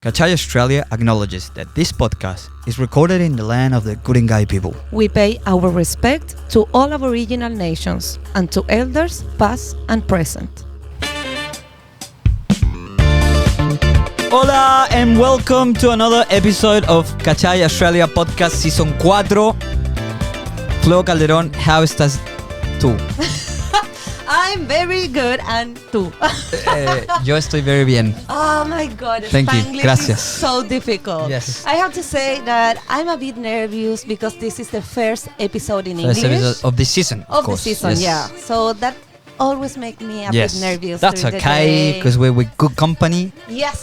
Cachai Australia acknowledges that this podcast is recorded in the land of the Guringai people. We pay our respect to all Aboriginal nations and to elders past and present. Hola and welcome to another episode of Cachai Australia Podcast Season 4. Flo Calderón, how estás tú? I'm very good, and tú? Yo estoy very bien. Oh my God, Thank you. Spanglish Gracias. is so difficult. Yes. I have to say that I'm a bit nervous because this is the first episode in First English. episode of the season, Of the course. season, Yes. yeah. So that always makes me a Yes. bit nervous. That's during the okay day. because we're with good company. Yes,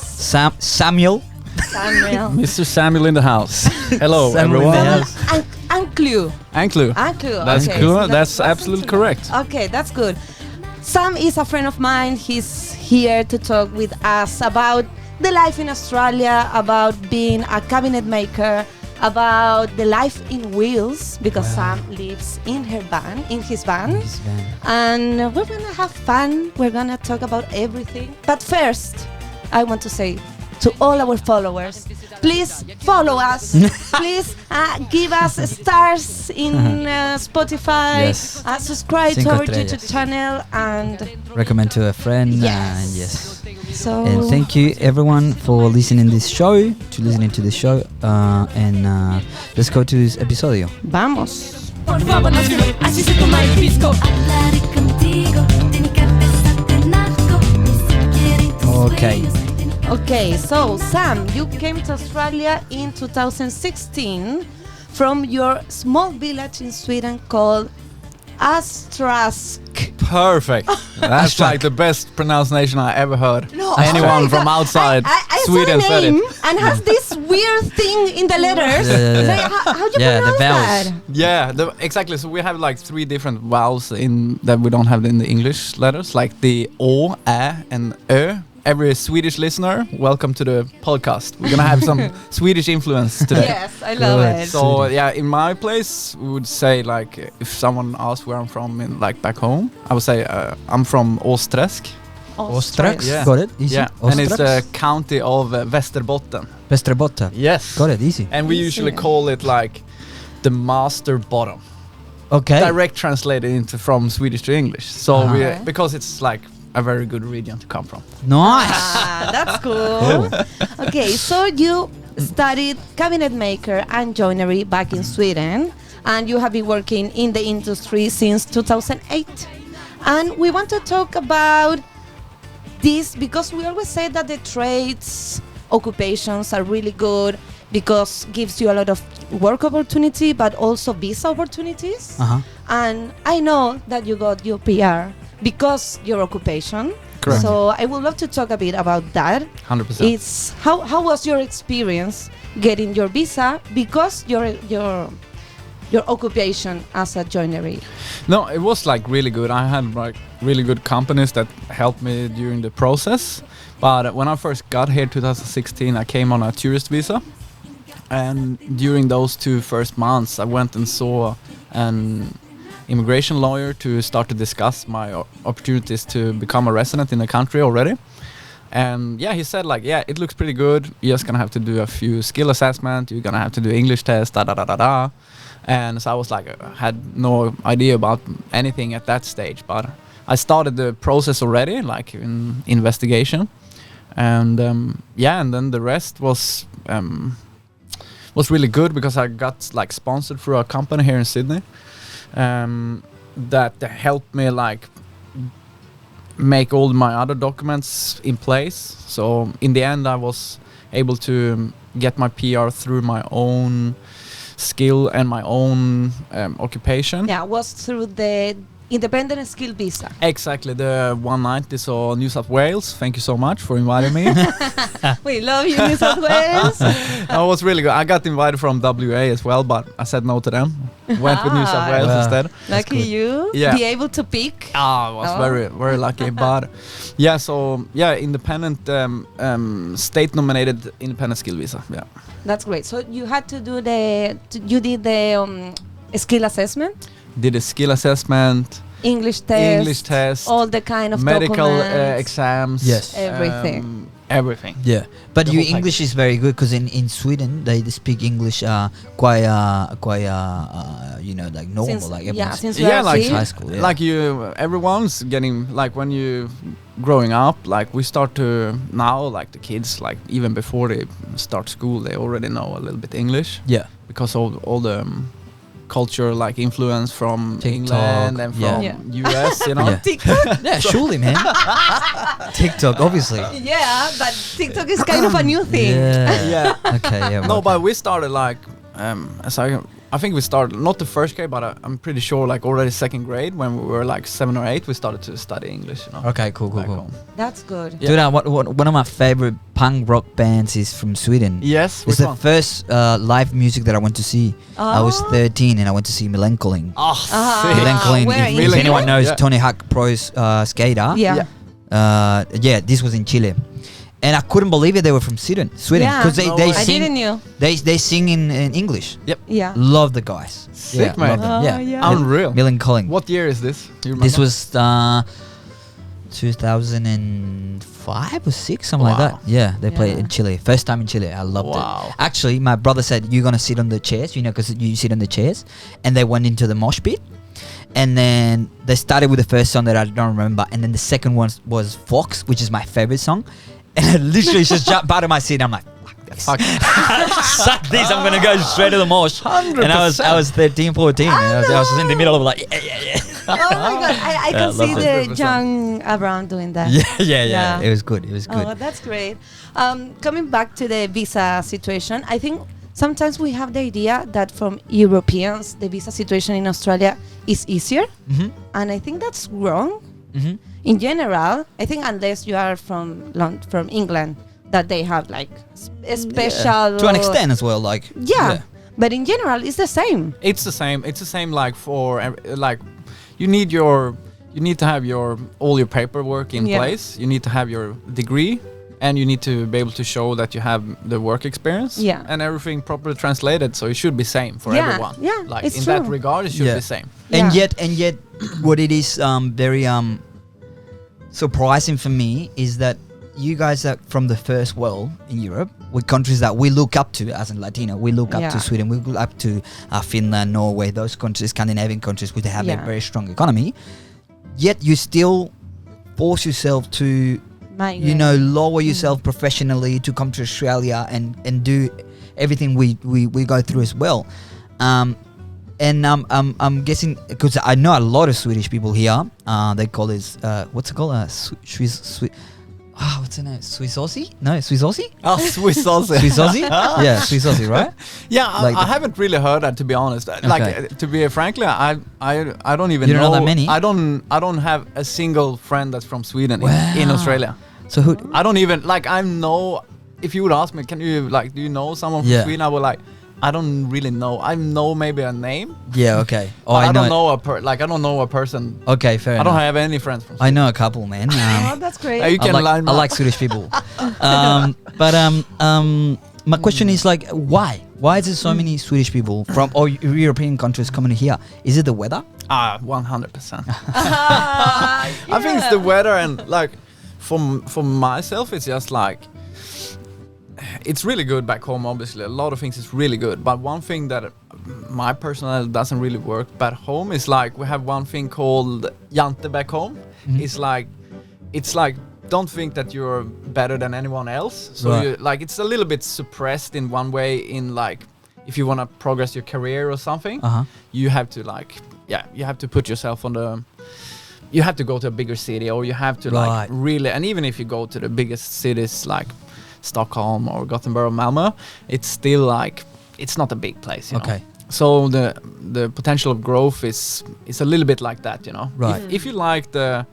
Samuel. Samuel. Mr. Samuel in the house. Hello, Samuel in the everyone. house. Anklew. Anklew. Anklew. That's okay. cool. So That's wasn't absolutely too- correct. Okay, that's good. Sam is a friend of mine. He's here to talk with us about the life in Australia, about being a cabinet maker, about the life in Wales, because Sam lives in his van. And we're gonna have fun. We're gonna talk about everything. But first, I want to say to all our followers, please follow us. Please give us stars in Spotify. Yes. Subscribe to Cinco our estrellas. YouTube channel, and Recommend to a friend. Yes. And yes. so And thank you everyone for listening to this show. Let's go to this episodio. Vamos. Por favor, no sirve, así se toma el pisco. Hablaré contigo, tiene que besarte narco. Si quieren tus Okay. sueños, Okay, so Sam, you came to Australia in 2016 from your small village in Sweden called Astrask. Perfect. That's like the best pronunciation I ever heard. No, Anyone oh from my God. outside I Sweden saw a said name it. and has this weird thing in the letters. Yeah. Like, how do you Yeah, the pronounce vowels. that? Yeah, exactly. So we have like 3 different vowels in that we don't have in the English letters, like the O, Ä, and Ö. Every Swedish listener, welcome to the podcast. We're gonna have some Swedish influence today. Yes, I love Good. it. So yeah, in my place, we would say like if someone asks where I'm from, in like back home, I would say I'm from Åsträsk. Ostrax. Yeah. Got it? Easy. Yeah, and it's the county of Västerbotten. Västerbotten. Yes, Got it? Easy. and we Easy. usually call it like the master bottom. Okay. Direct translated into from Swedish to English. So Uh-huh. because it's like a very good region to come from. Nice. That's cool. Okay, so you studied cabinet maker and joinery back in Sweden, and you have been working in the industry since 2008. And we want to talk about this because we always say that the trades occupations are really good because gives you a lot of work opportunity, but also visa opportunities. Uh-huh. And I know that you got your PR because your occupation. Correct. So I would love to talk a bit about that. 100%. It's how was your experience getting your visa because your occupation as a joinery? No, it was like really good. I had like really good companies that helped me during the process. But when I first got here 2016, I came on a tourist visa. And during those 2 first months, I went and saw an immigration lawyer to start to discuss my opportunities to become a resident in the country already. And yeah, he said like, yeah, it looks pretty good. You're just gonna have to do a few skill assessment. You're gonna have to do English test, da da da da da. And so I was like, had no idea about anything at that stage. But I started the process already, like in investigation. And yeah, and then the rest was really good because I got like sponsored through a company here in Sydney that helped me like make all my other documents in place. So in the end, I was able to get my PR through my own skill and my own occupation. Yeah, was through the independent skill visa. Exactly, the 190, so New South Wales. Thank you so much for inviting me. We love you, New South Wales. It was really good. I got invited from WA as well, but I said no to them. Went with New South Wales Wow. instead. Lucky good. you. Yeah. Be able to pick. I was Oh. very, very lucky. But yeah, so yeah, independent, state-nominated independent skill visa. Yeah. That's great. So you had to do you did the skill assessment, Did a skill assessment, English test, English test, all the kind of medical documents. exams. Yes. Everything. everything. Yeah, but The your whole English is very good because in Sweden they speak English quite like normal, Since, like yeah, everyone's since Yeah, we are like kids. high school. Yeah. Like everyone's getting like when you growing up. Like we start to now, like the kids, like even before they start school, they already know a little bit English yeah, because of all the culture, like influence from TikTok, England and from yeah. US. You know. Yeah. TikTok. yeah, surely, man. TikTok, obviously. Yeah, but TikTok is kind of a new thing. Yeah. Yeah. Okay. Yeah. No, well, but we started like as I think we started not the first grade, but I'm pretty sure like already second grade when we were like 7 or 8, we started to study English. You know. Okay. Cool. back home. That's good. Yeah. Dude, one of my favorite punk rock bands is from Sweden. Yes. It's Which the one? first live music that I went to see. I was 13 and I went to see Samuel Anklew. Oh, Uh-huh. Samuel Anklew, where if in Chile? anyone knows, Yeah. Tony Hawk Pro's skater. Yeah. Yeah, this was in Chile. And I couldn't believe it. They were from Sweden Yeah. because No they way. I sing. didn't know. They sing in English. Yeah. Love the guys. Sick, yeah, man. love them. Yeah. yeah. Unreal. Millen Culling. What year is this? You remember? This was 2005 or 6, something like Wow. that. Yeah, they played Yeah. in Chile. First time in Chile. I loved Wow. it. Actually, my brother said, you're going to sit on the chairs, because you sit on the chairs. And they went into the mosh pit. And then they started with the first song that I don't remember. And then the second one was Fox, which is my favorite song. And I literally just jumped out of my seat. I'm like, Fuck. suck this, I'm gonna go straight to the mosh. 100%. And I was 13, 14. And I was just in the middle of like, yeah. Oh my god, I Yeah, can see love the 100%. young Abraham doing that. Yeah. It was good. Oh, that's great. Coming back to the visa situation, I think sometimes we have the idea that from Europeans, the visa situation in Australia is easier. Mm-hmm. And I think that's wrong. Mm-hmm. In general, I think unless you are from England, that they have like a special... To an extent as well, like. Yeah. But in general, it's the same. It's the same. It's the same. Like like, you need to have all your paperwork in Yeah. place. You need to have your degree, and you need to be able to show that you have the work experience. Yeah. And everything properly translated, so it should be same for Yeah, everyone. yeah, Like it's in that true. regard, it should Yeah. be same. And Yeah. yet, what it is very surprising for me is that you guys are from the first world in Europe, with countries that we look up to as in Latino. We look up to Yeah. Sweden, we look up to Finland, Norway, those countries, Scandinavian countries, which have a Yeah. very strong economy. Yet you still force yourself to, lower yourself professionally to come to Australia and do everything we go through as well. And I'm guessing, because I know a lot of Swedish people here. They call this what's it called? Swiss. What's it name? Swiss Aussie? No, Swiss Aussie. Oh, Swiss also. Swiss Aussie. Yeah, Swiss Aussie, right? Yeah, Like I the- haven't really heard that, to be honest. Like to be frankly, I don't even You don't know that many? I don't have a single friend that's from Sweden in Wow. Australia. So who? I don't even like. If you would ask me, do you know someone from Yeah. Sweden? I would like. I don't really know. I know maybe a name. Yeah. Okay. Oh, But I don't know. know I don't know a person. Okay, fair I enough. don't have any friends from I Sweden. know a couple, man. Oh, that's great. You can line me I up. like Swedish people. My question is like, why? Why is there so many Swedish people from all European countries coming here? Is it the weather? 100%. I think it's the weather, and like for myself, it's just like it's really good back home. Obviously, a lot of things is really good, but one thing that my personality doesn't really work back home is like we have one thing called Jante back home. Mhm. It's like don't think that you're better than anyone else. So Right. you like it's a little bit suppressed in one way. In like if you want to progress your career or something, you have to you have to put yourself on the. You have to go to a bigger city, or you have to Right. like really. And even if you go to the biggest cities like Stockholm or Gothenburg or Malmö, it's still like it's not a big place. You know? Okay. So the potential of growth is a little bit like that, you know. Right. If you like the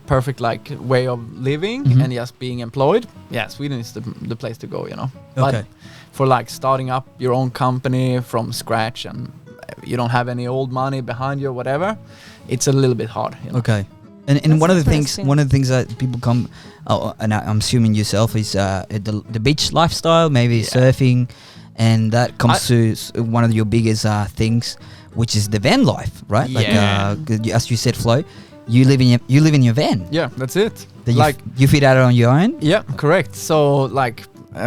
perfect like way of living Mhm. and just being employed, yeah, Sweden is the place to go, you know. Okay. But for like starting up your own company from scratch and you don't have any old money behind you or whatever, it's a little bit hard. You know? Okay. And That's one of the interesting. things that people come, and I'm assuming yourself is the beach lifestyle, maybe Yeah. surfing, and that comes to one of your biggest things, which is the van life, right? Yeah. Like as you said, Flo, you live in your van. Yeah, that's it. That like you fit out on your own? yeah, correct. So like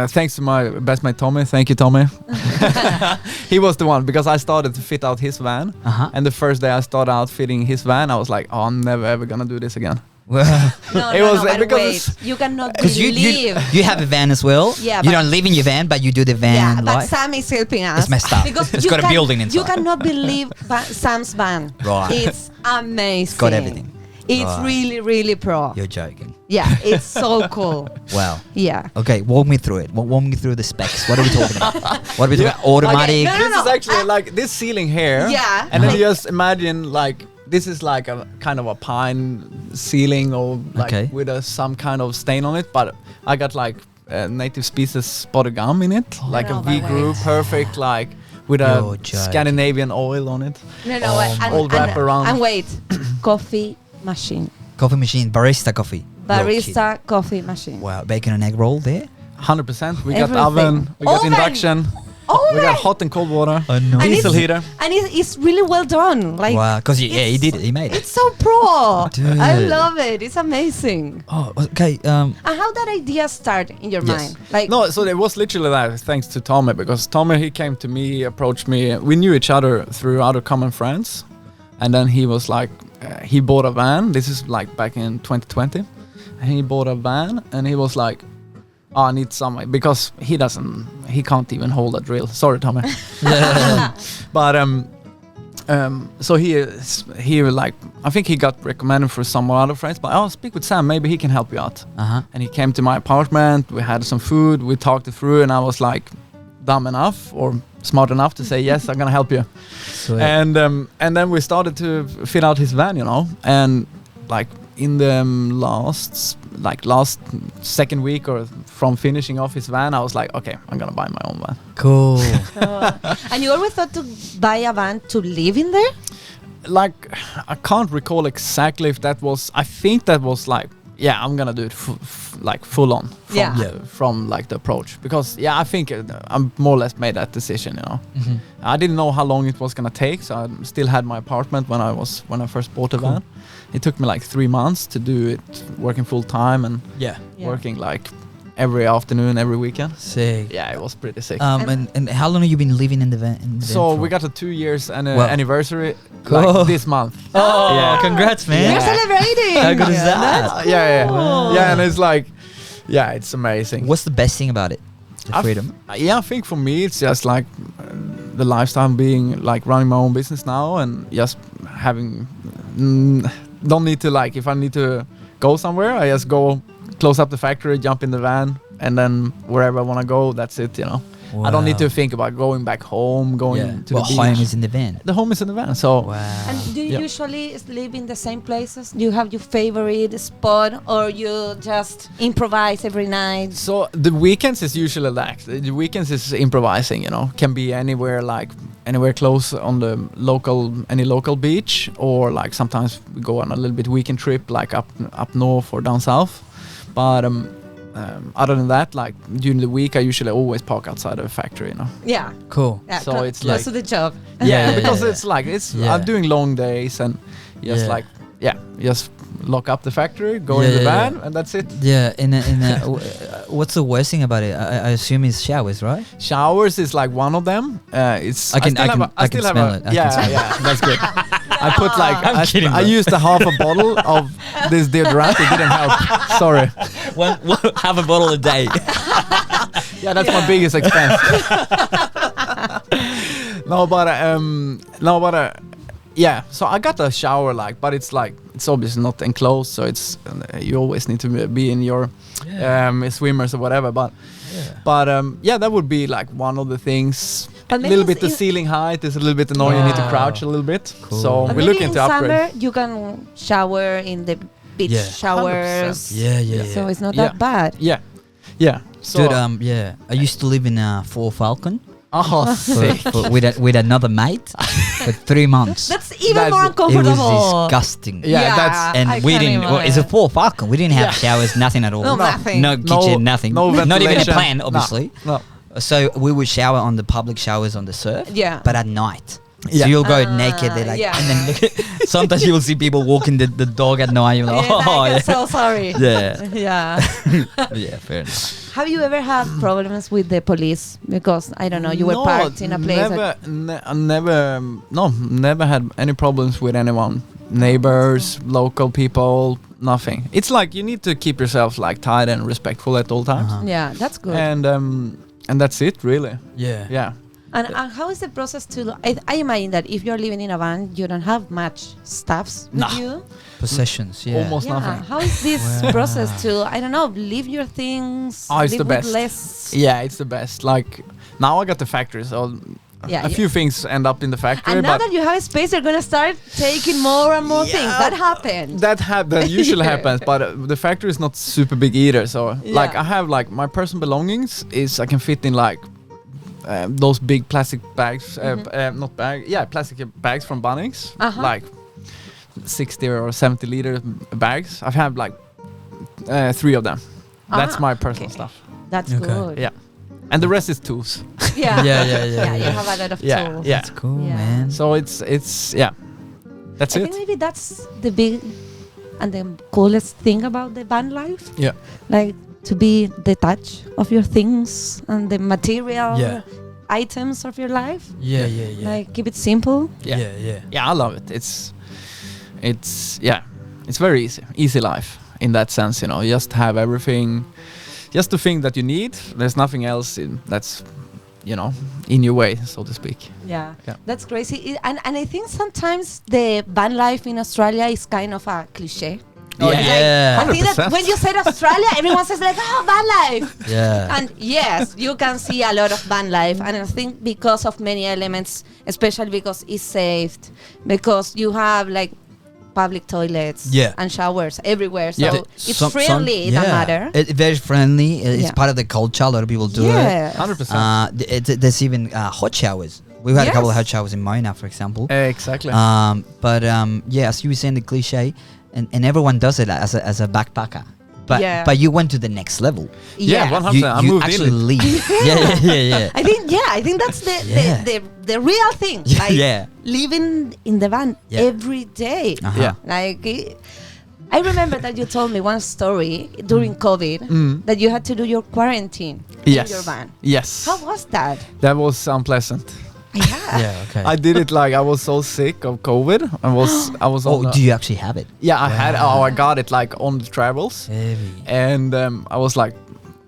thanks to my best mate Tommy. Thank you, Tommy. He was the one because I started to fit out his van, and the first day I started out fitting his van, I was like, oh, I'm never ever gonna do this again. Well, But because wait, you cannot because believe. you have a van as well. Yeah, you but- don't live in your van, but you do the van Yeah, but life. Sam is helping us. It's messed up. Because It's you got a can- building inside. You cannot believe Sam's van. Right. It's amazing. It's got everything. It's Right. really, really pro. You're joking. Yeah, it's so cool. Wow. Yeah. Okay, walk me through it. Walk me through the specs. What are we talking about? What are we talking about? Automatic. Okay, This is actually like this ceiling here. Yeah. And then you just imagine like this is like a kind of a pine ceiling or like Okay. with some kind of stain on it. But I got like native species spotted gum in it, like no, a but V groove, perfect, like with a You're joking. Scandinavian oil on it. No, all wrap around. And wait, coffee machine. Coffee machine, barista coffee. Barista coffee machine. Wow, bacon and egg roll there. 100%. We got Everything. oven, we got Oven! induction, Oh, we got hot and cold water, Oh no. And diesel it's- heater. And it's really well done. Like Wow, because he it's- did it. He made it. It's so pro. Dude. I love it. It's amazing. Oh, okay. And how that idea start in your Yes. mind? Like No, so it was literally that thanks to Tommy, because Tommy, he came to me, approached me. We knew each other through other common friends. And then he was like, he bought a van. This is like back in 2020. And he bought a van and he was like, oh, I need some, because he can't even hold a drill. Sorry, Tommy. But so he like, I think he got recommended for some other friends, but I'll speak with Sam, maybe he can help you out. And he came to my apartment, we had some food, we talked it through, and I was like dumb enough or smart enough to say, yes, I'm gonna help you. Sweet. And then we started to fit out his van, and like in the last second week or from finishing off his van, I was like, okay, I'm gonna buy my own van. Cool. and you always thought to buy a van to live in there? Like, I can't recall exactly if that was, I think that was like, yeah, I'm gonna do it like full on from, Yeah. from like the approach, because I think I'm more or less made that decision, Mhm. I didn't know how long it was gonna take, so I still had my apartment when I first bought the Cool. van. It took me like 3 months to do it, working full time and Yeah. working like every afternoon, every weekend. Sick. Yeah, it was pretty sick. And how long have you been living in the van? So we got a 2 years Wow. anniversary Cool. like this month. Oh, Yeah. congrats, man. You're Yeah. celebrating. How good is that? That's Yeah, cool. yeah, and it's like, yeah, it's amazing. What's the best thing about it? The I freedom. I think for me it's just like the lifestyle, being like running my own business now and just having don't need to, like, if I need to go somewhere, I just go close up the factory, jump in the van, and then wherever I want to go, that's it, I don't need to think about going back home, going to Well, the home beach. is in the van. The home is in the van, so Wow. And do you Yeah. usually live in the same places? Do you have your favorite spot, or you just improvise every night? So the weekends is usually like, the weekends is improvising, can be anywhere, like anywhere close on the any local beach, or like sometimes we go on a little bit weekend trip, like up north or down south. But other than that, like during the week, I usually always park outside of a factory, Yeah. Cool. Yeah, So it's close like- to the job. Yeah, Yeah, because yeah. it's like Yeah. I'm doing long days and just Yeah. like just lock up the factory, go in Yeah, the yeah, van, and that's it. Yeah, what's the worst thing about it? I assume it's showers, right? Showers is like one of them. It's I can still have smell it. I can smell it. Yeah, that's good. I put like I'm kidding, I bro. used a half a bottle of this deodorant. It didn't help. Sorry. Have a bottle a day. Yeah, that's my biggest expense. no, but yeah. So I got a shower, but it's obviously not enclosed, so it's you always need to be in your swimmers or whatever. But that would be like one of the things. A But maybe little bit the it's ceiling height is a little bit annoying. You need to crouch a little bit. Cool. So But we're maybe looking in to upgrade. summer you can shower in the beach Yeah. showers. 100%. Yeah. So it's not Yeah. that bad. Yeah. So, Dude, I used to live in Fort Falcon oh, sick. with another mate for 3 months. That's even That's- more it was It was uncomfortable. disgusting. Yeah, that's- And I we can't didn't. imagine. It's a Fort Falcon. We didn't have Yeah. showers, nothing at all. No, nothing. No kitchen, nothing. No Not even a ventilation. plan, No, obviously. No. So we would shower on the public showers on the surf. Yeah. But at night. So you'll go naked there, like, yeah. and then look at, sometimes you will see people walking the dog at night. You're like, oh, I'm yeah. so sorry. Yeah. Yeah. Yeah, fair enough. Have you ever had problems with the police? Because I don't know, you were parked in a place. Never had any problems with anyone. Neighbors, local people, nothing. It's like you need to keep yourself like tight and respectful at all times. Yeah, that's good. And that's it, really. Yeah. Yeah. And how is the process to? I imagine that if you're living in a van, you don't have much stuffs with you. Possessions, yeah. Almost nothing. How is this process to? I don't know. Leave your things. Oh, it's live the with best. Less. Yeah, it's the best. Like now I got the factory, so a few things end up in the factory. And now but that you have space, you're gonna start taking more and more things. That happened. That usually happens, but the factory is not super big either. So like I have like my personal belongings is I can fit in like those big plastic bags, plastic bags from Bunnings, like 60 or 70 liter bags. I have like 3 of them. That's my personal stuff. That's good. Yeah, and the rest is tools. Yeah. Yeah. You have a lot of tools. Yeah. That's cool, man. So it's yeah, that's I it. think maybe that's the big and the coolest thing about the van life. Yeah. Like to be detached of your things and the material items of your life. Yeah. Like keep it simple. Yeah, I love it. It's very easy life in that sense, you know. Just have everything, just the thing that you need. There's nothing else that's, you know, in your way, so to speak. Yeah. That's crazy. And I think sometimes the van life in Australia is kind of a cliche. Yeah. I think that when you say Australia, everyone says like, oh, van life. Yeah. And yes, you can see a lot of van life. And I think because of many elements, especially because it's safe, because you have like public toilets and showers everywhere. So it's friendly, it doesn't matter. It's very friendly. It's part of the culture. A lot of people do it. 100%. There's even hot showers. We've had a couple of hot showers in Mona, for example. Exactly. But as you were saying, the cliche, and everyone does it as a backpacker. But you went to the next level. Yeah, 100%. I You moved actually in. leave. Yeah. I think that's the real thing. Like living in the van every day. Yeah. Like I remember that you told me one story during COVID that you had to do your quarantine in your van. Yes. How was that? That was unpleasant. Yeah. Okay. I did it like I was so sick of COVID. I was. Oh, do you actually have it? Yeah, I had. I got it like on the travels. Heavy. And I was like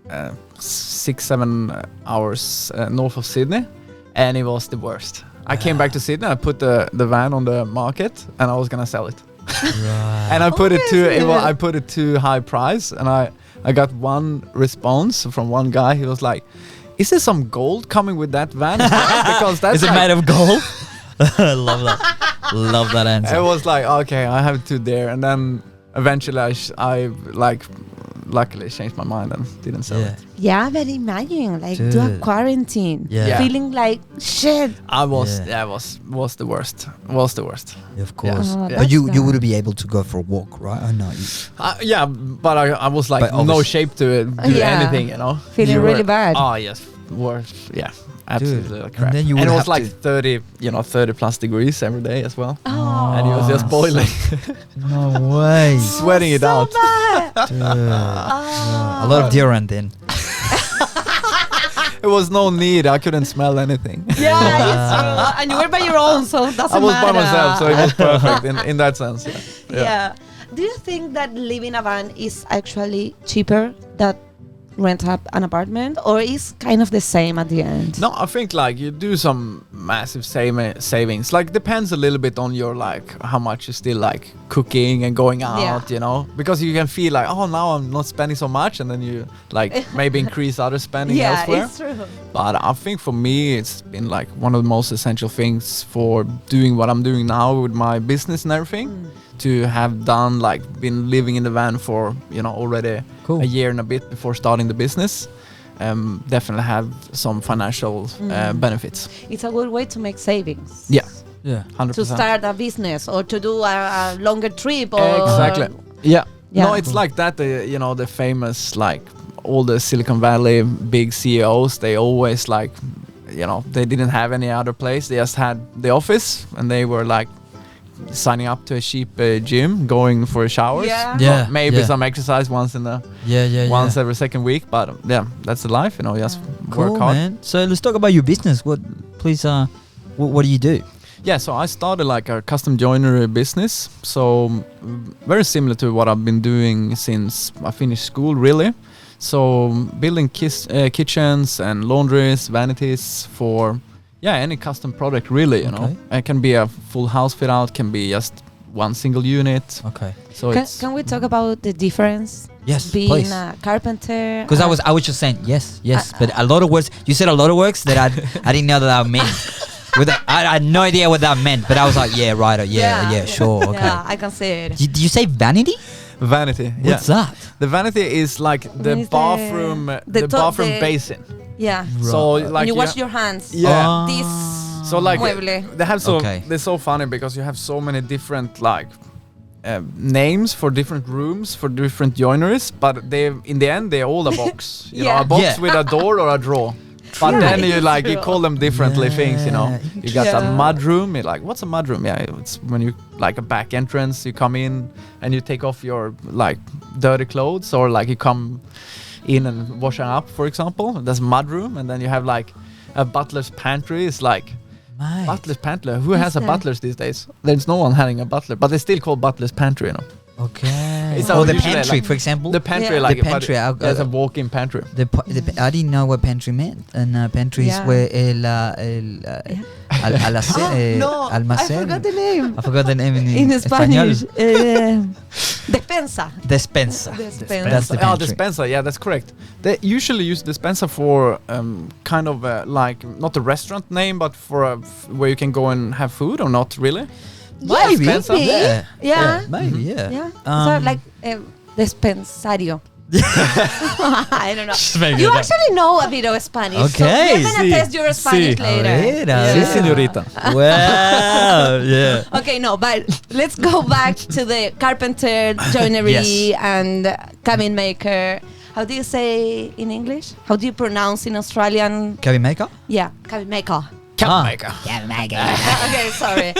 6-7 hours north of Sydney, and it was the worst. I came back to Sydney. I put the van on the market, and I was gonna sell it. Right. And I put I put it to high price, and I got one response from one guy. He was like, "Is there some gold coming with that van?" Because that's Is it made of gold? I love that. Love that answer. It was like, okay, I have to there, and then eventually I luckily changed my mind and didn't sell it. Yeah, but imagine like do a quarantine, feeling like shit. I was was the worst. Was the worst. Of course. Oh, But you wouldn't be able to go for a walk, right? Oh no. Yeah, but I was like no shape to do anything, you know. Feeling really bad. Oh yes, worse. Yeah. Absolutely like crap. And then you and it would was have like 30 plus degrees every day as well. Oh. And it was just boiling. No way. Sweating it out. Dude. A lot of deodorant then. It was no need. I couldn't smell anything. Yeah, it's true. And you were by your own, so it doesn't I was matter. by myself, so it was perfect in that sense. Yeah. Do you think that living a van is actually cheaper than rent up an apartment, or is kind of the same at the end? No, I think like you do some massive savings. Like depends a little bit on your like how much you still like cooking and going out, you know, because you can feel like, oh, now I'm not spending so much, and then you like maybe increase other spending elsewhere. It's true. But I think for me it's been like one of the most essential things for doing what I'm doing now with my business and everything. To have done like been living in the van for, you know, already a year and a bit before starting the business, definitely have some financial benefits. It's a good way to make savings. Yeah, 100%. To start a business or to do a longer trip. Or Exactly. Yeah. Yeah. No, it's like that. You know, the famous like all the Silicon Valley big CEOs. They always like they didn't have any other place. They just had the office, and they were like signing up to a cheap gym, going for showers. Yeah. Maybe some exercise once in once every second week. But that's the life. Just Cool, work hard. man. So let's talk about your business. What do you do? Yeah, so I started like a custom joinery business. So very similar to what I've been doing since I finished school, really. So building kitchens and laundries, vanities for any custom product, really. It can be a full house fit out, can be just one single unit. Okay. So Can we talk about the difference? Yes, being please. a carpenter. Because I was just saying yes, but a lot of words. You said a lot of words that I didn't know that I meant. I had no idea what that meant, but I was like, yeah, right, yeah, sure, okay. Yeah, I can say it. Did you say vanity? Vanity. What's that? The vanity is like the bathroom, the bathroom basin. Yeah. Right. So like When you wash your hands. Yeah. This. So like mueble. they have they're so funny because you have so many different like names for different rooms for different joineries, but they in the end they're all a box. A box with a door or a drawer. But then you call them differently things. You got a mud room. You're like, what's a mud room? Yeah, it's when you like a back entrance. You come in and you take off your like dirty clothes, or like you come in and wash up, for example. That's mud room. And then you have like a butler's pantry. It's like butler's pantry. Who has a butlers these days? There's no one having a butler, but they still call butler's pantry. Okay. It's the usually pantry, like for example. The pantry, The pantry. there's a walk-in pantry. I didn't know what pantry meant, and pantry is where I forgot the name. I forgot the name in Spanish. Despensa. Despensa. That's the pantry. Despensa. Yeah, that's correct. They usually use despensa for kind of like not a restaurant name, but for where you can go and have food, or not really. Maybe. Yeah. Maybe. Yeah. So like despensario. I don't know. You actually know a bit of Spanish. Okay. So we're gonna test your Spanish later. Sí, señorita. Wow. Yeah. Okay, no, but let's go back to the carpenter, joinery, and cabin maker. How do you say in English? How do you pronounce in Australian? Cabin maker? Yeah, cabin maker. Cabin maker. Okay, sorry.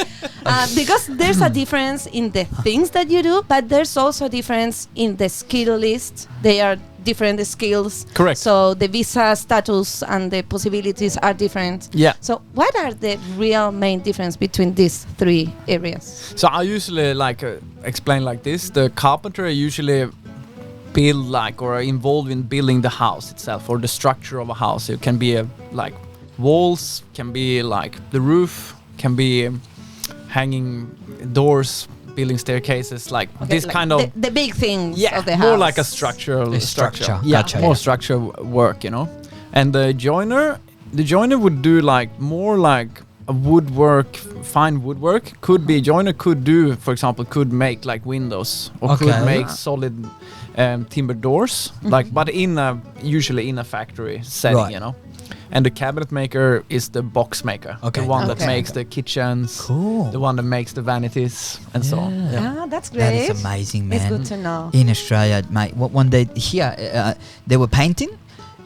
Because there's a difference in the things that you do, but there's also a difference in the skill list. They are different skills. Correct. So the visa status and the possibilities are different. Yeah. So what are the real main difference between these three areas? So I usually explain like this. The carpenter usually build or are involved in building the house itself, or the structure of a house. It can be walls, can be like the roof, can be hanging doors, building staircases, this kind of the big things of the house. More like a structure. Yeah, Gotcha, more structure work, And the joiner would do more like a woodwork, fine woodwork. Joiner could do, for example, could make windows, or could make solid timber doors, but usually in a factory setting, And the cabinet maker is the box maker, the one that makes the kitchens, the one that makes the vanities, and so on. Yeah, that's great. That is amazing, man. It's good to know. In Australia, mate, one day here, they were painting,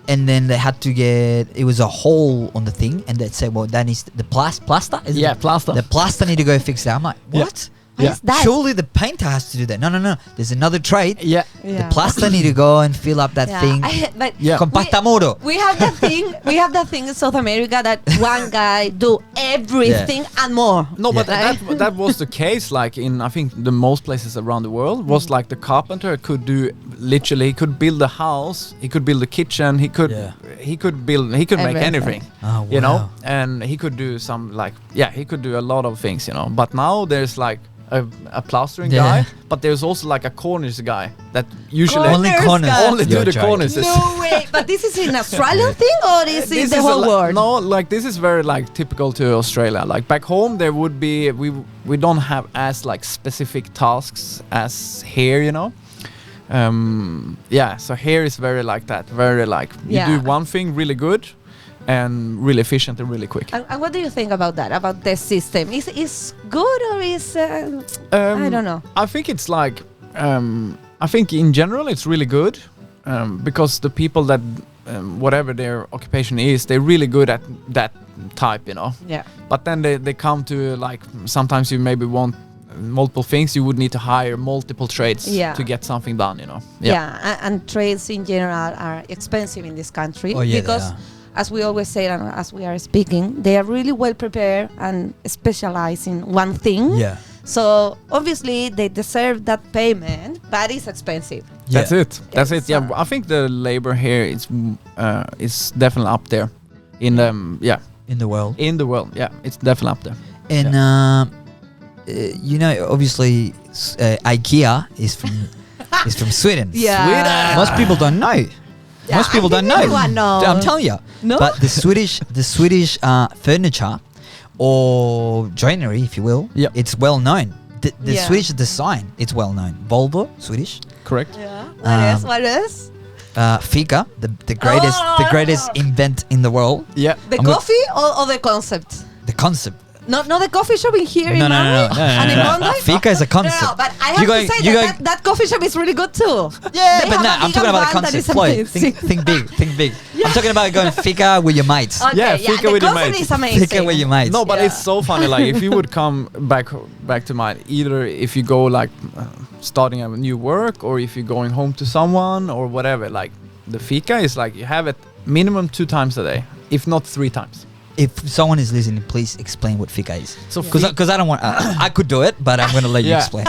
and then they had to it was a hole on the thing, and they said, well, that needs the plaster? Plaster. The plaster need to go fix that. I'm like, what? What is that? Surely the painter has to do that. No. There's another trade. Yeah. The plaster need to go and fill up that thing. Compacta muro. We have that thing. We have that thing in South America that one guy do everything and more. No, but that was the case. In I think the most places around the world was the carpenter could do literally. He could build a house. He could build a kitchen. He could make anything. Oh, wow. And he could do some he could do a lot of things. But now there's a plastering guy, but there's also a cornice guy that usually only do the cornices. No way! But this is an Australian thing, or is it the whole world? No, this is very typical to Australia. Back home, there would be we don't have as specific tasks as here, So here is very that, very you do one thing really good, and really efficient and really quick. And what do you think about that? About the system? Is good, or is I don't know. I think it's I think in general it's really good, because the people that whatever their occupation is, they're really good at that type, you know. Yeah. But then they come to like sometimes you maybe want multiple things. You would need to hire multiple trades to get something done, you know. And trades in general are expensive in this country because, as we always say, and as we are speaking, they are really well prepared and specialize in one thing. Yeah. So obviously they deserve that payment, but it's expensive. Yeah. That's it. That's it. Yeah, So- I think the labor here is definitely up there. In the In the world. in the world, yeah, it's definitely up there. And you know, obviously, IKEA is from Sweden. Yeah. Sweden. Most people don't know. Most people don't know. everyone knows. I'm telling you. No? But the Swedish furniture or joinery, if you will, Yep. it's well known. The Yeah. Swedish design, it's well known. Volvo, Swedish. Correct. Yeah. Um, What else? Fika, the greatest invent in the world. Yeah. The I'm go- coffee or the concept? The concept. Not the coffee shop in here in No. Malmö? And in Bondi? Fika is a concept. No, but I have to say that coffee shop is really good too. Yeah, They but have no, a I'm vegan talking about the one that concept. is Chloe, amazing. think big. I'm talking about going fika with your mates. Okay, Yeah, yeah, fika the with your concept mates. is amazing. Fika with your mates. No, but Yeah. it's so funny. Like if you would come back to mine, either if you go like starting a new work, or if you're going home to someone or whatever. Like the fika is like you have it minimum 2 times a day, if not 3 times. If someone is listening, please explain what fika is. So Because I don't want. I could do it, but I'm gonna let you Yeah. explain.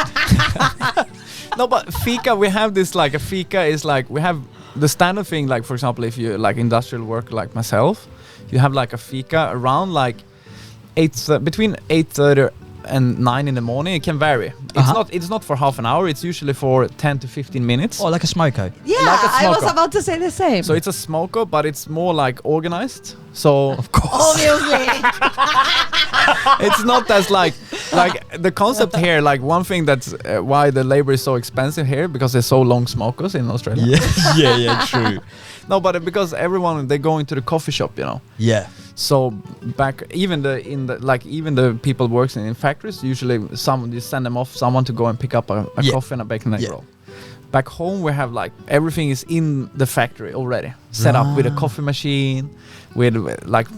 No, but fika, we have this like a fika is like we have the standard thing. Like for example, if you like industrial work like myself, you have like a fika around like between 8:30 and 9 in the morning. It can vary. It's not for half an hour. It's usually for 10 to 15 minutes. Oh, like a smoko. Yeah, Like a I was smoker. about to say the same. So it's a smoker, but it's more like organized. So Of course. Obviously. it's not as like the concept here. Like one thing that's why the labor is so expensive here, because there's so long smokers in Australia. Yeah, true. No, but because everyone they go into the coffee shop, you know. Yeah. So back even the people working in factories, usually you send them off someone to go and pick up a coffee and a bacon egg roll. Back home we have like everything is in the factory already set up with a coffee machine, with like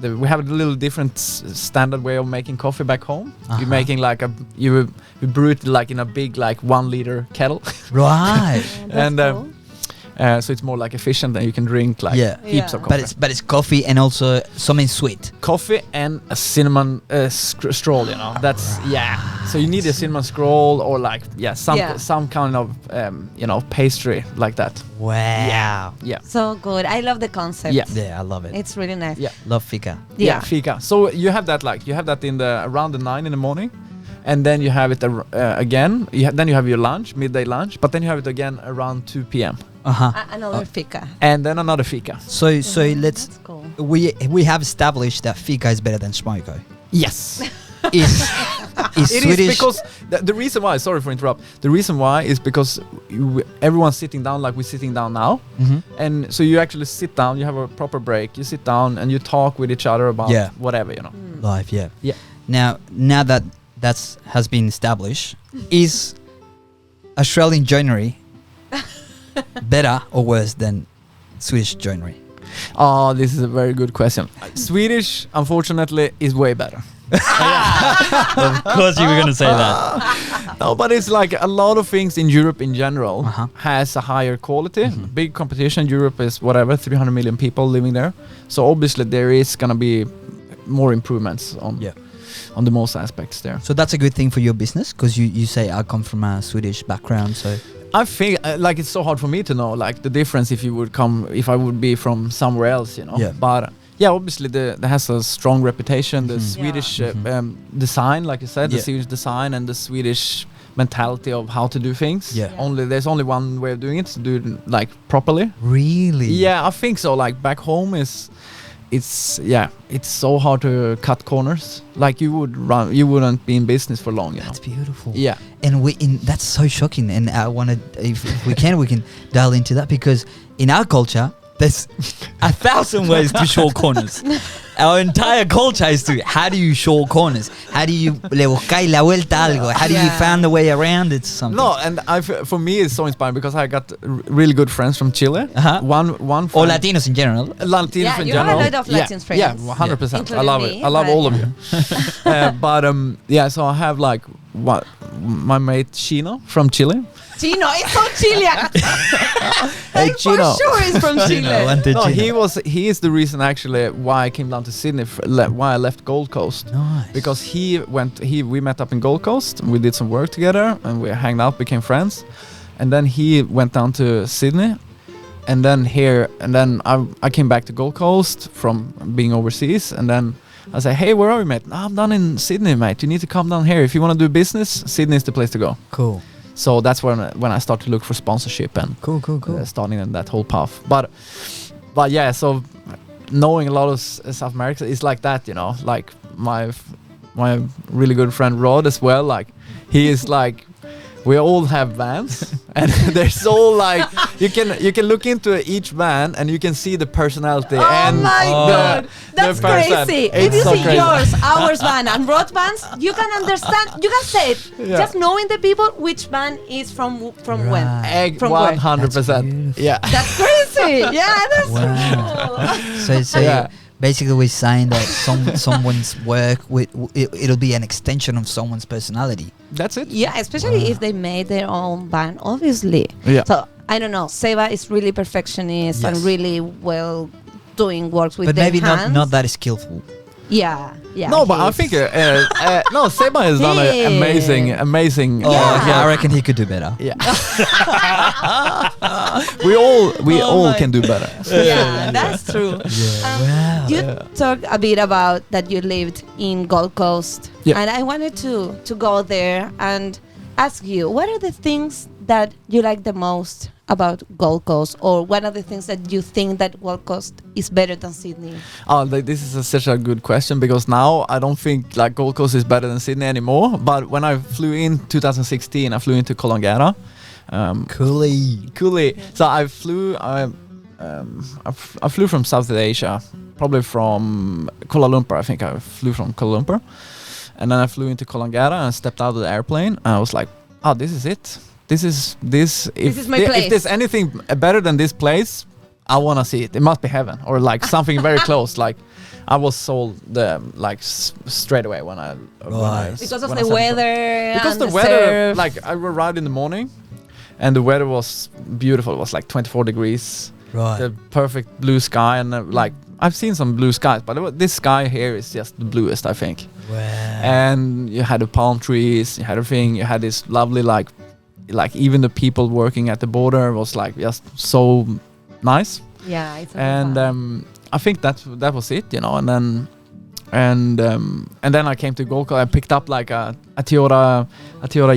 we have a little different standard way of making coffee back home. You're making like you brew it like in a big like 1 liter kettle, Right. and cool. so it's more like efficient and you can drink like heaps of Yeah. coffee. But it's coffee and also something sweet. Coffee and a cinnamon scroll, you know. That's So you need a cinnamon scroll or like some kind of pastry like that. Wow. Yeah. So good. I love the concept. Yeah. Yeah, I love it. It's really nice. Yeah. Love fika. Yeah. Fika. So you have that in the around the 9 in the morning, and then you have it again. Then you have your lunch, midday lunch, but then you have it again around 2 p.m. Another fika. and then another fika. So let's That's cool. we have established that fika is better than smoko. Yes. Is It Swedish is because the reason why. Sorry for interrupt. The reason why is because everyone's sitting down like we're sitting down now, and so you actually sit down. You have a proper break. You sit down and you talk with each other about whatever, you know. life, yeah. Yeah. Now that has been established, is Australian joinery better or worse than Swedish joinery? Oh, this is a very good question. Swedish, unfortunately, is way better. Of course you were going to say that. No, but it's like a lot of things in Europe in general has a higher quality. Big competition. Europe is 300 million people living there. So obviously there is going to be more improvements on the most aspects there. So that's a good thing for your business, because you say I come from a Swedish background, so I think like it's so hard for me to know like the difference if I would be from somewhere else, you know. Yeah. But obviously that has a strong reputation. The Swedish design, like you said, the Swedish design and the Swedish mentality of how to do things. There's only one way of doing it, to do it like properly. Really? Yeah, I think so. Like back home it's so hard to cut corners. Like you wouldn't be in business for long, you know. That's beautiful. Yeah. And that's so shocking. And I want to, if we can dial into that, because in our culture, there's 1,000 ways to short corners. our entire culture is to how do you short corners? How do you le buscáis la vuelta a algo? How do you find the way around it? Something. No, and for me it's so inspiring because I got really good friends from Chile. One or friend, Latinos in general. Latinos in you general. have a lot of Latin friends. Yeah, 100%. I love Including it. I love me, all but of you. But so I have like my mate Chino from Chile. Chino, it's so Chilean. Hey, For Chino. sure he's from Chile. No, he is the reason actually why I came down to Sydney, why I left Gold Coast. Nice. Because we met up in Gold Coast, we did some work together, and we hanged out, became friends. And then he went down to Sydney, and then I came back to Gold Coast from being overseas, and then I said, hey, where are you, mate? No, I'm down in Sydney, mate. You need to come down here. If you want to do business, Sydney is the place to go. Cool. So that's when I started to look for sponsorship and Cool. starting in that whole path. But yeah, so knowing a lot of South America is like that, you know. Like my really good friend Rod as well. Like he is like, we all have vans, and there's all like you can look into each van and you can see the personality. Oh my God, that's person. crazy. It's If you so see crazy. yours, ours van, and Rod vans, you can understand. You can say it. Yeah. Just knowing the people, which van is from when. Right. From where? 100%. Yeah. That's crazy. Yeah, that's Wow. cool. So Yeah. basically we're saying that someone's work it'll be an extension of someone's personality. That's it. Yeah, especially if they made their own band, obviously. Yeah. So I don't know. Seba is really perfectionist and Yes. really well doing works with But their maybe hands. not that skillful. Yeah. No, but he I is. think no, Seba has done He an is. amazing. Yeah. I reckon he could do better. Yeah. we all can do better. Yeah, that's true. Wow. You talked a bit about that you lived in Gold Coast, Yeah. and I wanted to go there and ask you, what are the things that you like the most about Gold Coast, or one of the things that you think that Gold Coast is better than Sydney? This is such a good question because now I don't think like Gold Coast is better than Sydney anymore. But when I flew in 2016, I flew into Colombia. Cooley. So I flew. I flew from South Asia, probably from Kuala Lumpur. I think I flew from Kuala Lumpur, and then I flew into Colombia and stepped out of the airplane. And I was like, "Oh, this is it. This is my place. If there's anything better than this place, I wanna see it. It must be heaven or like something very close." Like I was sold straight away when I Because of when I the said- weather. because and the the weather, surf. like I arrived in the morning, and the weather was beautiful. It was like 24 degrees, Right. the perfect blue sky, and like I've seen some blue skies, but this sky here is just the bluest, I think. Wow. And you had the palm trees, you had everything, you had this lovely like even the people working at the border was like just so nice. Yeah, it's And I think that was it, you know. And then I came to Gold Coast. I picked up like a Toyota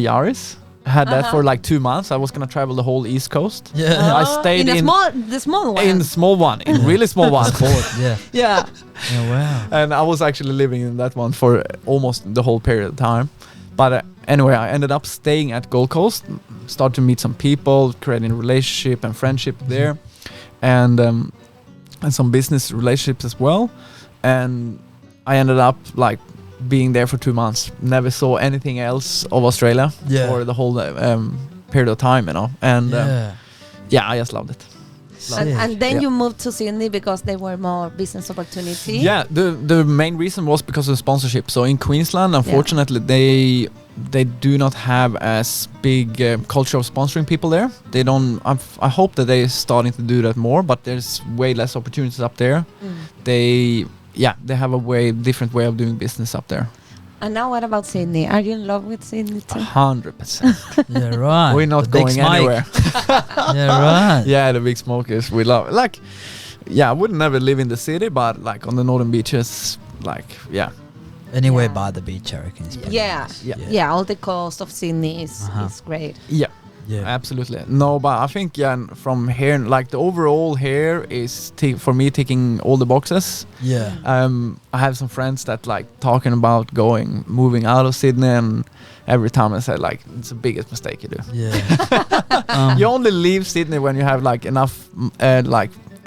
Yaris. I had that for like 2 months. I was gonna travel the whole East Coast. Yeah. I stayed in in the small one. in the small one, in really small one. Yeah. yeah. Yeah. Wow. And I was actually living in that one for almost the whole period of time. But anyway, I ended up staying at Gold Coast, started to meet some people, creating a relationship and friendship there, and some business relationships as well. And I ended up like being there for 2 months. Never saw anything else of Australia for the whole period of time, you know. And I just loved it. And then you moved to Sydney because there were more business opportunities. Yeah, the main reason was because of sponsorship. So in Queensland, unfortunately, they do not have as big culture of sponsoring people there. They don't. I hope that they're starting to do that more, but there's way less opportunities up there. They have a different way of doing business up there. And now what about Sydney? Are you in love with Sydney too? 100%. Yeah. Right. We're not The big going Mike. anywhere. Yeah. Right. Yeah, the big smokers. We love like. Yeah, I would never live in the city, but like on the northern beaches, like Anywhere Yeah. by the beach, I reckon. Is pretty Yeah. nice. Yeah, all the coast of Sydney is great. Yeah. Yeah. Absolutely. No, but I think from here, like the overall here is for me ticking all the boxes. Yeah. I have some friends that like talking about moving out of Sydney, and every time I say like it's the biggest mistake you do. Yeah. You only leave Sydney when you have like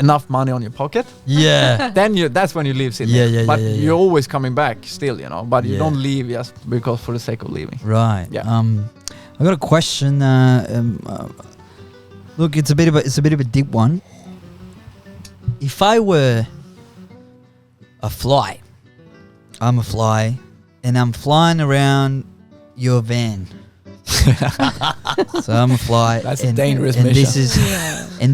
enough money on your pocket, Yeah. then that's when you leave Sydney. But you're always coming back still, you know. But you don't leave just because for the sake of leaving. Right. Yeah. I got a question. Look, it's a bit of a deep one. If I were a fly, I'm a fly, and I'm flying around your van. So I'm a fly. That's a dangerous and mission.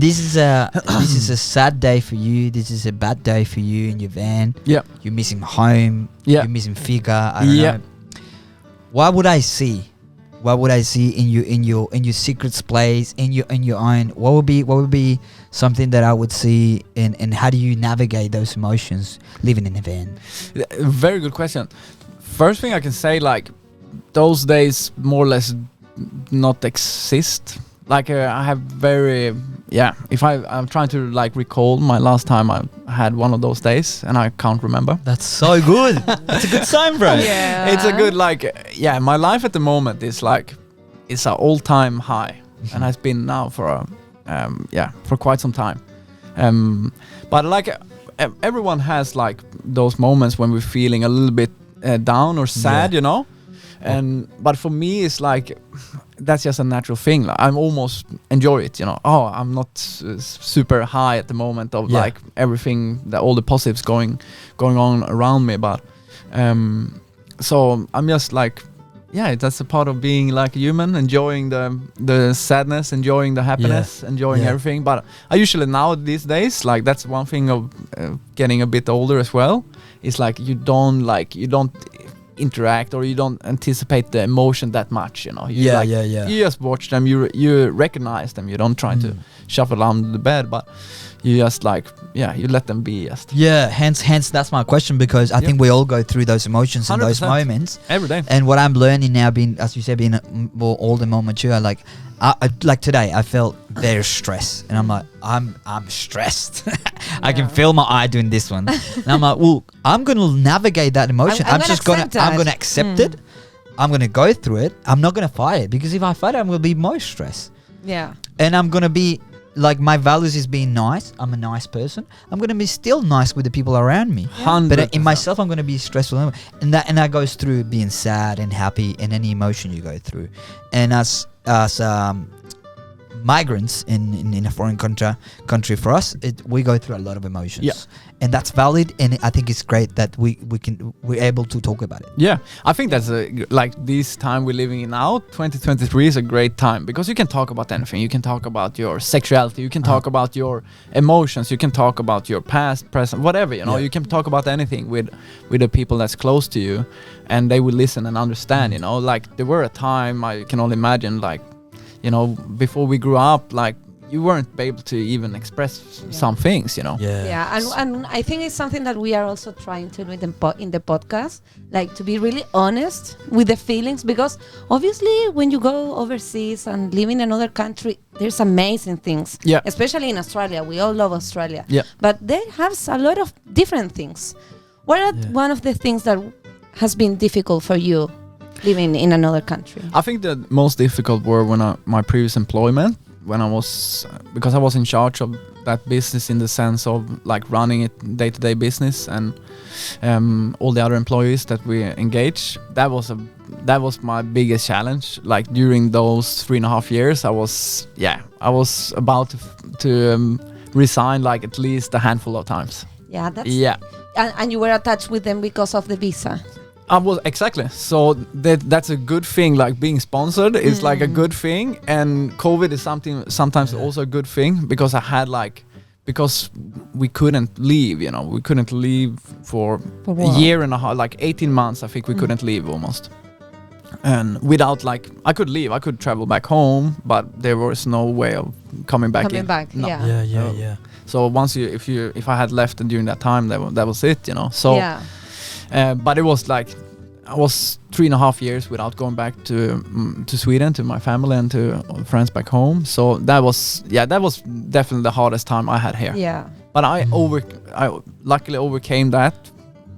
This is a sad day for you. This is a bad day for you in your van. Yeah. You're missing home. Yeah. You're missing figure. I don't know. What would I see? What would I see in your secret place, in your own? What would be something that I would see, and how do you navigate those emotions living in a van? Very good question. First thing I can say, like, those days more or less not exist. Like I have if I'm trying to like recall my last time I had one of those days, and I can't remember. That's so good. That's a good sign, bro. Yeah. It's a good my life at the moment is like it's an all-time high, and has been now for for quite some time. But like everyone has like those moments when we're feeling a little bit down or sad, you know. But for me, it's like that's just a natural thing. Like, I'm almost enjoy it, you know. Oh, I'm not super high at the moment of like everything, all the positives going on around me. But so I'm just like, that's a part of being like a human, enjoying the sadness, enjoying the happiness, enjoying everything. But I usually now these days, like that's one thing of getting a bit older as well. It's like you don't interact or you don't anticipate the emotion that much, you know. You you just watch them, you recognize them, you don't try to shuffle under the bed, but you just like you let them be just hence that's my question, because I think we all go through those emotions and those moments every day. And what I'm learning now, being, as you said, being more older, more mature, like I like today I felt very stressed, and I'm like I'm stressed. I can feel my eye doing this one, and I'm like, well, I'm gonna navigate that emotion. I'm gonna accept it. I'm gonna go through it. I'm not gonna fight it, because if I fight it, I'm gonna be more stressed. Yeah. And I'm gonna be like, my values is being nice. I'm a nice person. I'm gonna be still nice with the people around me. 100%. But in myself, I'm gonna be stressful, and that goes through being sad and happy and any emotion you go through. And as migrants in a foreign country, for us, we go through a lot of emotions, and that's valid. And I think it's great that we're able to talk about it. Yeah, I think that's like this time we're living in now. 2023 is a great time because you can talk about anything. You can talk about your sexuality. You can talk about your emotions. You can talk about your past, present, whatever. You know, you can talk about anything with the people that's close to you, and they will listen and understand. You know, like there were a time I can only imagine, like, you know, before we grew up, like you weren't able to even express some things, you know. And I think it's something that we are also trying to do in the podcast, like to be really honest with the feelings, because obviously when you go overseas and live in another country, there's amazing things, especially in Australia. We all love Australia, but they have a lot of different things. What are one of the things that has been difficult for you living in another country? I think the most difficult were when my previous employment, when I was, because I was in charge of that business in the sense of like running it day-to-day business, and all the other employees that we engage. That was my biggest challenge. Like during those 3.5 years, I was about to resign like at least a handful of times. And you were attached with them because of the visa. I was exactly. So that's a good thing. Like being sponsored is like a good thing, and COVID is sometimes also a good thing, because I had because we couldn't leave. You know, we couldn't leave for a year and a half, like 18 months. I think we couldn't leave almost. And without I could leave, I could travel back home, but there was no way of coming back. No. Yeah. So once if I had left during that time, that was it. You know. So. Yeah. But it was like I was 3.5 years without going back to Sweden, to my family and to friends back home. So that was definitely the hardest time I had here. Yeah. But I luckily overcame that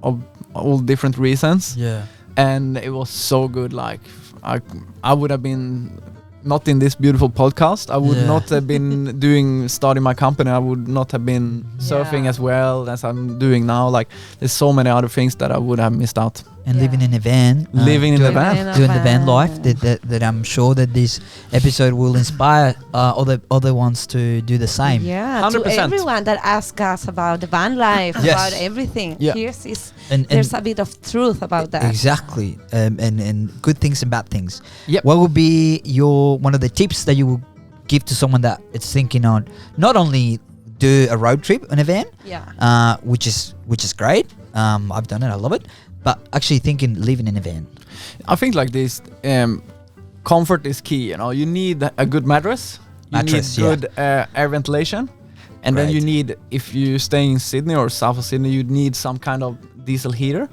of all different reasons. Yeah. And it was so good. Like I would have been not in this beautiful podcast. I would Yeah. not have been starting my company. I would not have been surfing Yeah. as well as I'm doing now. Like there's so many other things that I would have missed out. And Yeah. living in a van. Living in a van. Doing the van life. That I'm sure that this episode will inspire other ones to do the same. Yeah, 100%. to everyone that asks us about the van life, Yes. about everything. Yeah. There's a bit of truth about that. Exactly. And good things and bad things. Yep. What would be one of the tips that you would give to someone that is thinking on not only do a road trip in a van, Yeah. which is great. I've done it. I love it. But actually thinking living in a van. I think like this, comfort is key. You know, you need a good mattress. You Mattress, need good air ventilation, and then you Right. need, if you stay in Sydney or south of Sydney, you need some kind of diesel heater.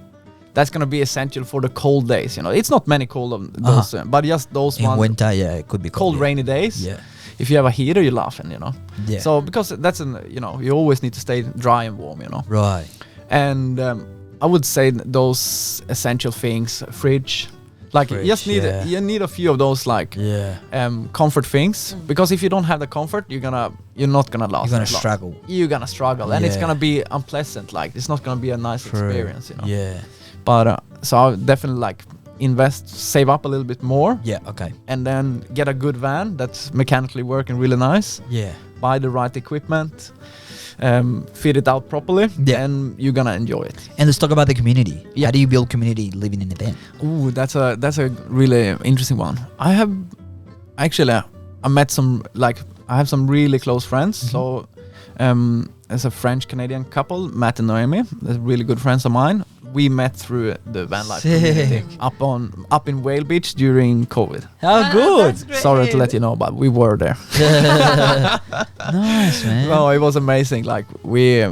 That's gonna be essential for the cold days. You know, it's not many cold of those, but just those In winter, yeah, it could be cold, yeah. rainy days. Yeah. If you have a heater, you're laughing. You know. Yeah. So because you always need to stay dry and warm. You know. Right. And I would say those essential things, fridge, like you just Fridge, need yeah. you need a few of those like Yeah. comfort things, because if you don't have the comfort, you're not gonna last. You're gonna that long. struggle. You're gonna struggle, and it's Yeah. gonna be unpleasant. Like it's not gonna be a nice True. experience, you know. Yeah. But so I would definitely like save up a little bit more, Yeah. Okay. and then get a good van that's mechanically working really nice. Yeah. Buy the right equipment, fit it out properly, Yeah. and you're gonna enjoy it. And let's talk about the community. Yeah. How do you build community living in a van? Ooh, that's a really interesting one. I have actually I met some I have some really close friends. So as a French Canadian couple, Matt and Noemi, they're really good friends of mine. We met through the van life community up in Whale Beach during COVID. How good. That's great. Sorry to let you know, but we were there. Nice, man. No, it was amazing. Like we,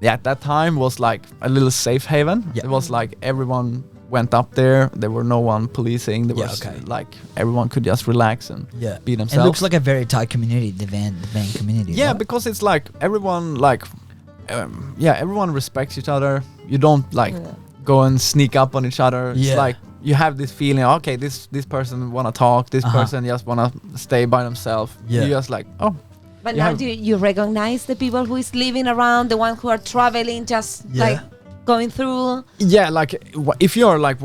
at that time was like a little safe haven. Yeah. It was like everyone went up there. There were no one policing. There Yeah, was okay. like everyone could just relax and Yeah. be It themselves. looks like a very tight community, the van community. yeah, right? because it's like everyone everyone respects each other. You don't go and sneak up on each other. Yeah. It's like you have this feeling, okay, this person wanna talk, this person just wanna stay by themselves. Yeah. You just like, oh, But You now have- you recognize the people who is living around, the ones who are traveling, just Yeah. like going through. yeah, like if you're like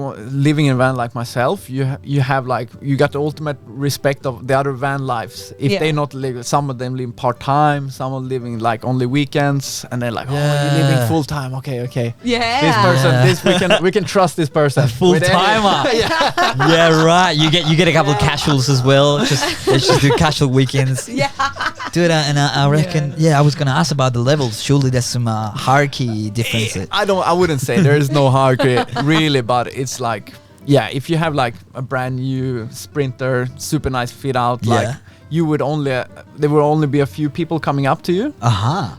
living in a van like myself, you have like you got the ultimate respect of the other van lives. If Yeah. they not live, some of them live part time, some are living like only weekends, and they're like, oh, Yeah. you're living full time. Okay. Yeah. This person, Yeah. we can trust this person. Full With any- timer. Yeah, right. You get a couple of casuals as well. Let's just do casual weekends. Yeah. Dude, and I reckon, I was gonna ask about the levels. Surely there's some hierarchy differences. I wouldn't say there is no hierarchy really, but it's like, if you have like a brand new Sprinter, super nice fit out, like you would there will only be a few people coming up to you.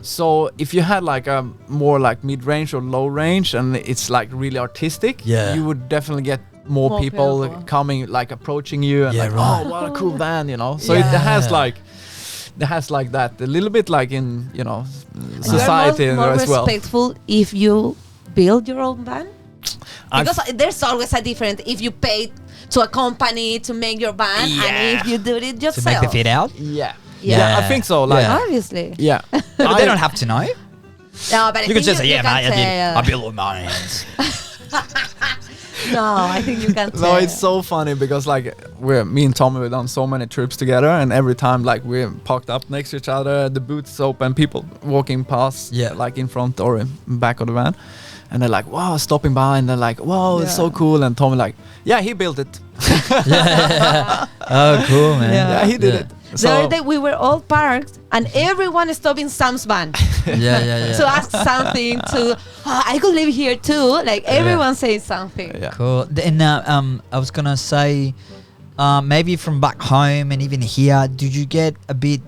So if you had like a more like mid-range or low range, and it's like really artistic, you would definitely get more people coming, like approaching you, and like, right. oh, what a cool van, you know. So it has like that a little bit like in society You're more as well. respectful if you build your own van, because there's always a difference if you pay to a company to make your van and if you do it To yourself. make the fit out. Yeah, I think so. Like, Obviously. yeah, But they don't have to know. No, but You can just say, you mate, can I built with my hands. No, I think you can. No, it's so funny because like me and Tommy, we've done so many trips together, and every time like we're parked up next to each other, the boots open, people walking past, like in front or in back of the van, and they're like, wow, stopping by, and they're like, wow, it's so cool, and Tommy like, yeah, he built it. Oh, cool, man. Yeah, he did it. The other day we were all parked and everyone stopped in Sam's van Yeah. to ask something to, I could live here too. Like everyone says something. Yeah. Cool. And I was gonna say, maybe from back home and even here, did you get a bit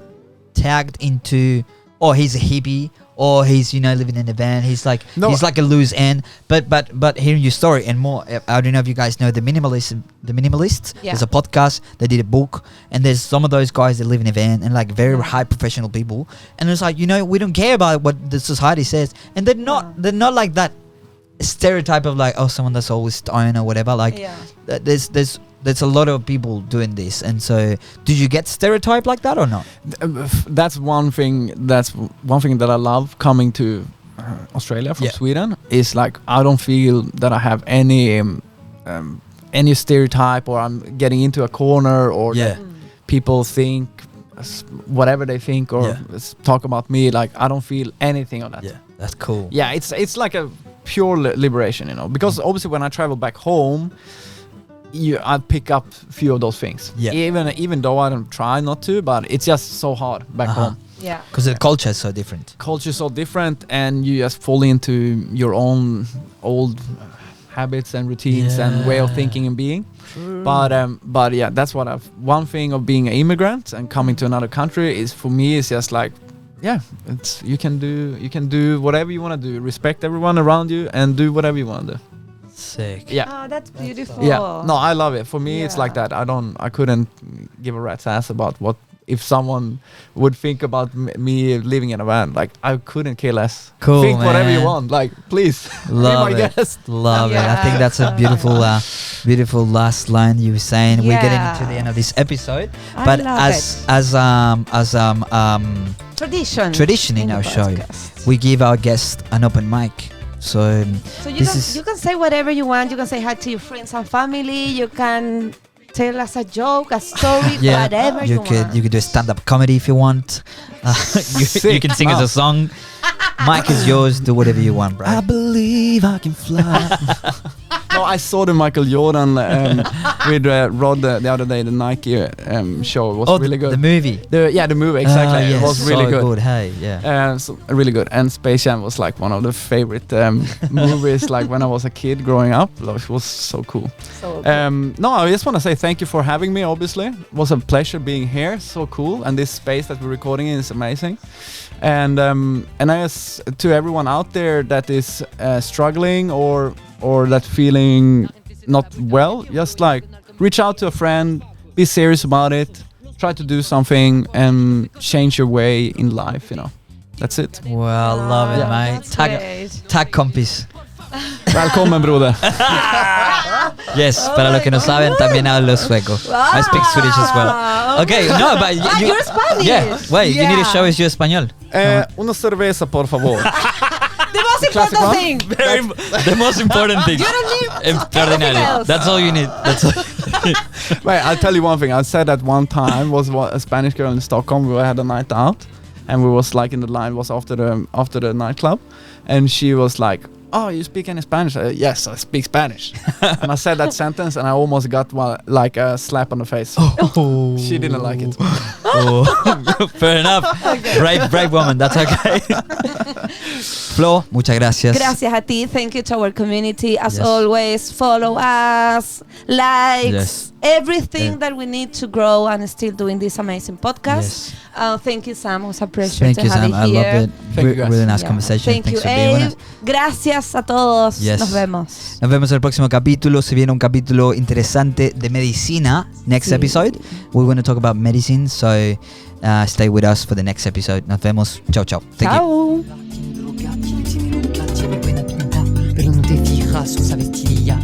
tagged into, oh, he's a hippie, or he's living in a van? He's like he's like a loose end. But hearing your story and more, I don't know if you guys know the Minimalists. Yeah. There's a podcast. They did a book, and there's some of those guys that live in a van and like very high professional people. And it's like we don't care about what the society says, and they're not like that stereotype of like, oh, someone that's always stoned or whatever. Like there's there's a lot of people doing this, and so do you get stereotyped like that or not? That's one thing. That's one thing that I love coming to Australia from Sweden. Is like I don't feel that I have any stereotype, or I'm getting into a corner, or that people think whatever they think, or talk about me. Like I don't feel anything of that. Yeah, that's cool. Yeah, it's like a pure liberation, you know. Because obviously when I travel back home, I pick up a few of those things. Yeah. Even though I don't try not to, but it's just so hard back home. Yeah. Because the culture is so different. Culture is so different, and you just fall into your own old habits and routines and way of thinking and being. But yeah, that's what one thing of being an immigrant and coming to another country is, for me, is just like, it's you can do whatever you want to do, respect everyone around you, and do whatever you want to do. Sick. Yeah. Oh, that's beautiful. Yeah. No, I love it. For me, it's like that. I couldn't give a rat's ass about what if someone would think about me living in a van. Like, I couldn't care less. Cool, think whatever you man. want. Like, please. Love be my it. guest. Love it. I think that's a beautiful, beautiful last line you were saying. We're getting into the end of this episode, but tradition in our show, we give our guests an open mic. So you can say whatever you want. You can say hi to your friends and family. You can tell us a joke, a story, whatever you want. You could do stand-up comedy if you want. You can sing us a song. Mic is yours. Do whatever you want, bro. I believe I can fly. No, I saw the Michael Jordan with Rod the other day. The Nike show was really good. The movie. The movie, exactly. It was really good. Hey, so really good. And Space Jam was like one of the favorite movies. Like when I was a kid growing up, it was so cool. No, I just want to say thank you for having me. Obviously, it was a pleasure being here. So cool, and this space that we're recording in is amazing. And I guess to everyone out there that is struggling or that feeling not well, just like reach out to a friend, be serious about it, try to do something and change your way in life, you know. That's it. Well, love it, mate. Tack kompis. Välkommen, broder. Yes, para los que no saben, también hablo sueco. I speak Swedish as well. Okay, no, but you're Spanish. Yeah, wait, you need to show us your español. Una cerveza, por favor. The most important thing. The most important thing. You don't need Extraordinario. That's all you need. That's all. Wait, I'll tell you one thing. I said that one time was a Spanish girl in Stockholm. We had a night out, and we was like in the line was after the nightclub, and she was like, "Oh, you speak any Spanish?" Yes, I speak Spanish. And I said that sentence, and I almost got like a slap on the face. Oh. She didn't like it. Oh. Fair enough. Okay. Brave woman. That's okay. Flo, muchas gracias. Gracias a ti. Thank you to our community. As always, follow us, likes, everything that we need to grow and still doing this amazing podcast. Thank you, Sam. It was a pleasure to have you here. I loved it. Really nice conversation. Thank Thanks you, for being with us. Gracias a todos. Nos vemos. Nos vemos en el próximo capítulo. Se viene un capítulo interesante de medicina. Next episode, we're going to talk about medicine. So stay with us for the next episode. Nos vemos. Chao, chao. Thank you. Pero no te fijas, sabes, tía.